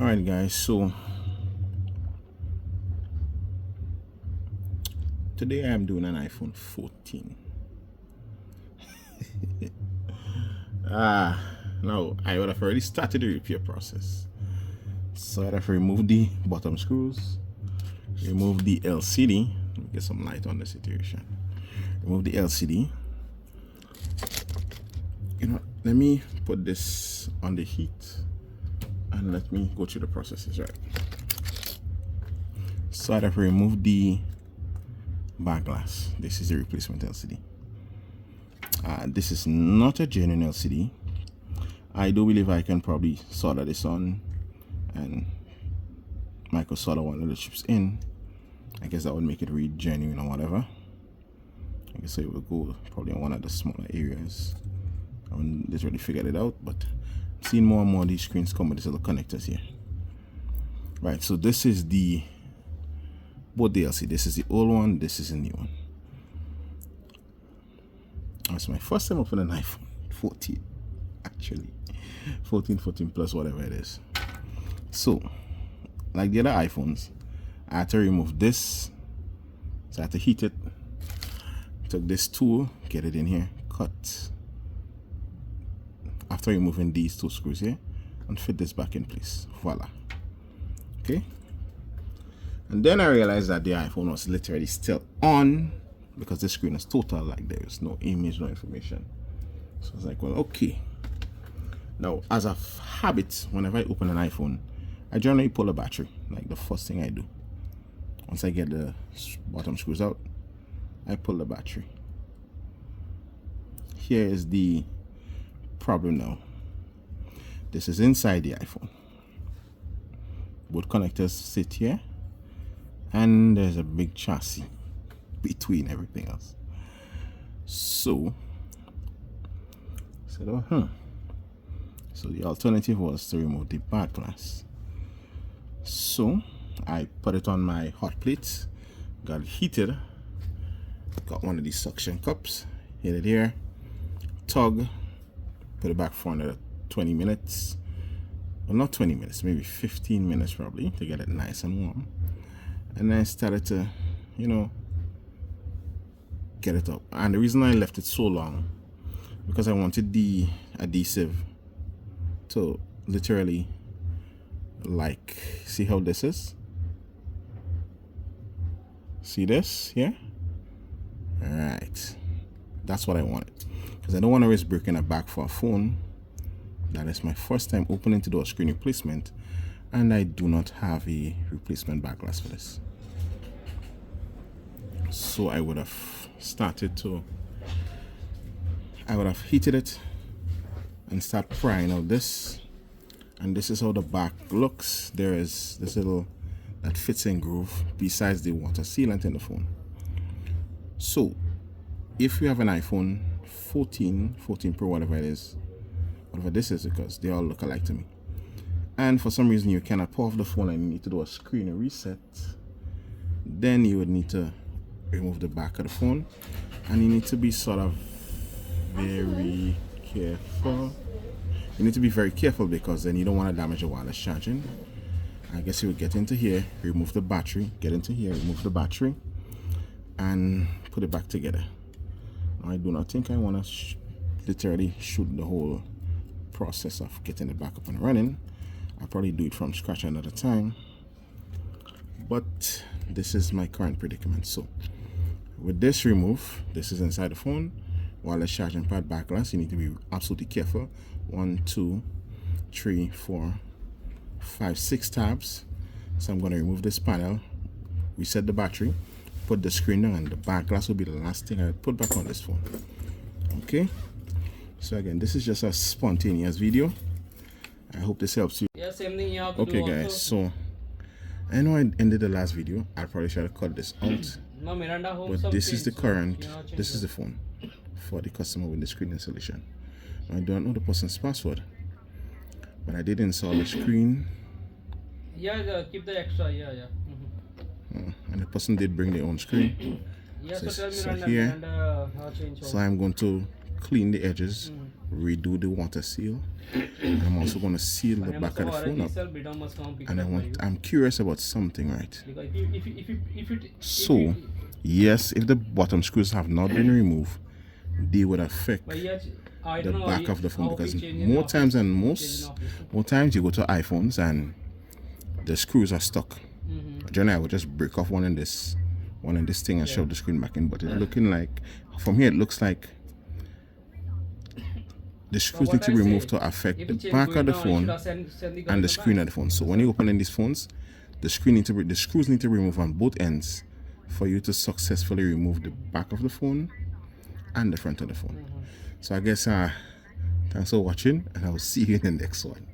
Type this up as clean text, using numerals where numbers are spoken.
Alright guys, so today I'm doing an iPhone 14. Now I would have already started the repair process. So I'd have removed the bottom screws, remove the LCD, let me get some light on the situation. Remove the LCD. Let me put this on the heat and let me go through the processes, right? So I'd have removed the back glass. This is the replacement LCD. This is not a genuine LCD. I do believe I can probably solder this on and micro solder one of the chips in. I guess that would make it read genuine or whatever. I guess it will go probably on one of the smaller areas. I haven't literally figured it out, but I'm seeing more and more of these screens come with these little connectors here. Right, so this is both the LCD. This is the old one, this is the new one. That's my first time opening an iPhone 14, actually. 14 plus, whatever it is. So, like the other iPhones, I had to remove this. So I had to heat it. Took this tool, get it in here, cut. After removing these two screws here, and fit this back in place. Voila. Okay. And then I realized that the iPhone was literally still on because the screen is total, like there is no image, no information. So I was like, well, okay. Now, as a habit, whenever I open an iPhone, I generally pull a battery, like the first thing I do. Once I get the bottom screws out, I pull the battery. Here is the problem now. This is inside the iPhone. Both connectors sit here, and there's a big chassis between everything else. So the alternative was to remove the back glass. So I put it on my hot plate, got it heated, got one of these suction cups, hit it here, tug, put it back for another 20 minutes. Well, not 20 minutes, maybe 15 minutes probably, to get it nice and warm. And then I started to, get it up. And the reason I left it so long, because I wanted the adhesive to literally, like, see how this is? See this here? Alright. That's what I wanted. Because I don't want to risk breaking a back for a phone. That is my first time opening to do a screen replacement, and I do not have a replacement back glass for this. So I would have heated it and start prying out this, and this is how the back looks. There is this little that fits in groove besides the water sealant in the phone. So if you have an iPhone 14 Pro, whatever it is, whatever this is, because they all look alike to me, and for some reason you cannot pull off the phone and you need to do a screen reset, then you would need to remove the back of the phone, and you need to be sort of very careful. You need to be very careful because then you don't want to damage the wireless charging. I guess you would get into here, remove the battery, get into here, remove the battery, and put it back together. Now, I do not think I want to literally shoot the whole process of getting it back up and running. I'll probably do it from scratch another time, but this is my current predicament. So with this remove, this is inside the phone, wireless charging pad, back glass. You need to be absolutely careful. 1, 2, 3, 4, 5, 6 tabs. So I'm going to remove this panel, reset the battery, put the screen down, and the back glass will be the last thing I put back on this phone. Okay, so again, this is just a spontaneous video. I hope this helps you. Yeah, same thing you have to Okay do guys, also. so I know I ended the last video. I'll probably try to cut this out. No, Miranda home But some this is the change, current, so, change this is the phone for the customer with the screen installation. I don't know the person's password, but I did install the screen. Yeah, keep the extra, yeah. And the person did bring their own screen. Yeah, So so tell so Miranda, here, Miranda, change so I'm going to clean the edges, redo the water seal. And I'm also going to seal the back of the phone up. And I'm curious about something, right? Because So, yes, if the bottom screws have not been removed, they would affect the back of the phone, because more times you go to iPhones and the screws are stuck. Generally, I would just break off one in this thing and shove the screen back in. But it's looking like, from here, it looks like the screws need to be removed to affect the back of the phone and the screen of the phone. So when you open in these phones, the screws need to be removed on both ends for you to successfully remove the back of the phone and the front of the phone. So I guess thanks for watching, and I will see you in the next one.